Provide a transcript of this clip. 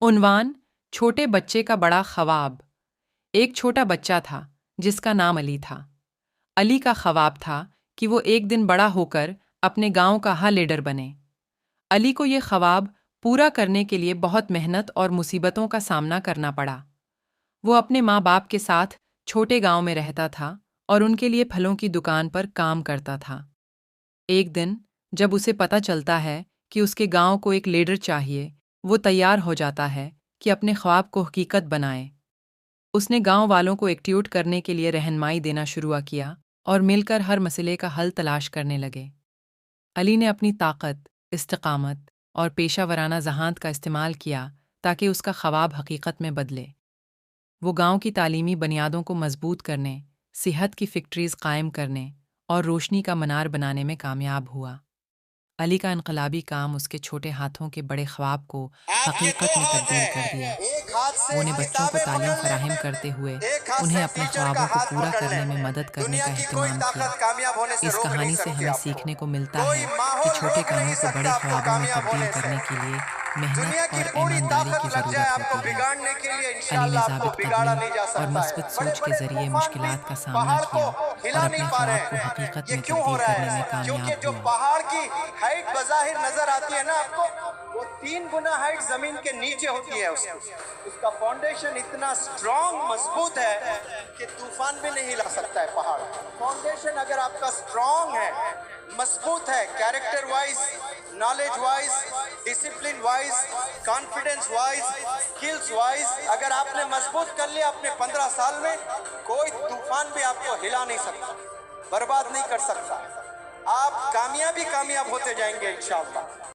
उन्वान छोटे बच्चे का बड़ा ख्वाब। एक छोटा बच्चा था जिसका नाम अली था। अली का ख्वाब था कि वो एक दिन बड़ा होकर अपने गांव का लीडर बने। अली को ये ख्वाब पूरा करने के लिए बहुत मेहनत और मुसीबतों का सामना करना पड़ा। वो अपने माँ बाप के साथ छोटे गांव में रहता था और उनके लिए फलों की दुकान पर काम करता था। एक दिन जब उसे पता चलता है कि उसके गांव को एक लीडर चाहिए, वो तैयार हो जाता है कि अपने ख्वाब को हकीकत बनाए। उसने गांव वालों को एकजुट करने के लिए रहनुमाई देना शुरू किया और मिलकर हर मसले का हल तलाश करने लगे। अली ने अपनी ताकत, इस्तिकामत और पेशा वराना जहानत का इस्तेमाल किया ताकि उसका ख्वाब हकीकत में बदले। वो गांव की तालीमी बुनियादों को मजबूत करने, सेहत की फैक्ट्रीज कायम करने और रोशनी का मनार बनाने में कामयाब हुआ। अली का इनकलाबी काम उसके छोटे हाथों के बड़े ख्वाब को आपके दो हकीकत में हाथ तब्दील कर हैं, दिया। एक हाथ से वो ने बच्चों को किताबें तालीम पकड़ ले, फराहम करते हुए एक हाथ उन्हें से अपने टीचर का ख्वाबों को हाथ पूरा पकड़ ले। करने में मदद करने दुनिया का की कोई अहतमाम किया। ताकत कामयाब होने से इस रोक नहीं कहानी से सकती हमें आपको, सीखने को मिलता कोई है कि माहौल छोटे रोक नहीं कामों को सकता बड़े आपको ख्वाबों में कामयाब तब्दील होने से। करने के लिए मेहनत दुनिया की और पूरी ईमानदारी की ताकत लग जाए ज़रूरत आपको होती है। बिगाड़ने के लिए, अली ने इंशाल्लाह आपको ज़ाबित बिगाड़ा कदमी नहीं जा और सकता है। मस्बत बड़े सोच के बड़े ज़रिए तूफान भी मुश्किलात का सामना पहाड़ को किया और हिला नहीं अपने पा रहे ख्वाब को हैं। हकीकत ये में क्यों हो तब्दील रहा करने में है? क्योंकि कामयाब जो हुए। पहाड़ की हाइट बज़ाहिर नजर आती है ना आपको, वो 3 गुना हाइट जमीन के नीचे होती है। उसका फाउंडेशन इतना स्ट्रॉन्ग, मजबूत है कि तूफान भी नहीं हिला सकता है पहाड़। फाउंडेशन अगर आपका स्ट्रॉन्ग है, मजबूत है, character wise, knowledge wise, discipline wise, confidence wise, skills wise, अगर आपने मजबूत कर लिया अपने 15 साल में, कोई तूफान भी आपको हिला नहीं सकता, बर्बाद नहीं कर सकता। आप कामयाब होते जाएंगे इंशाअल्लाह।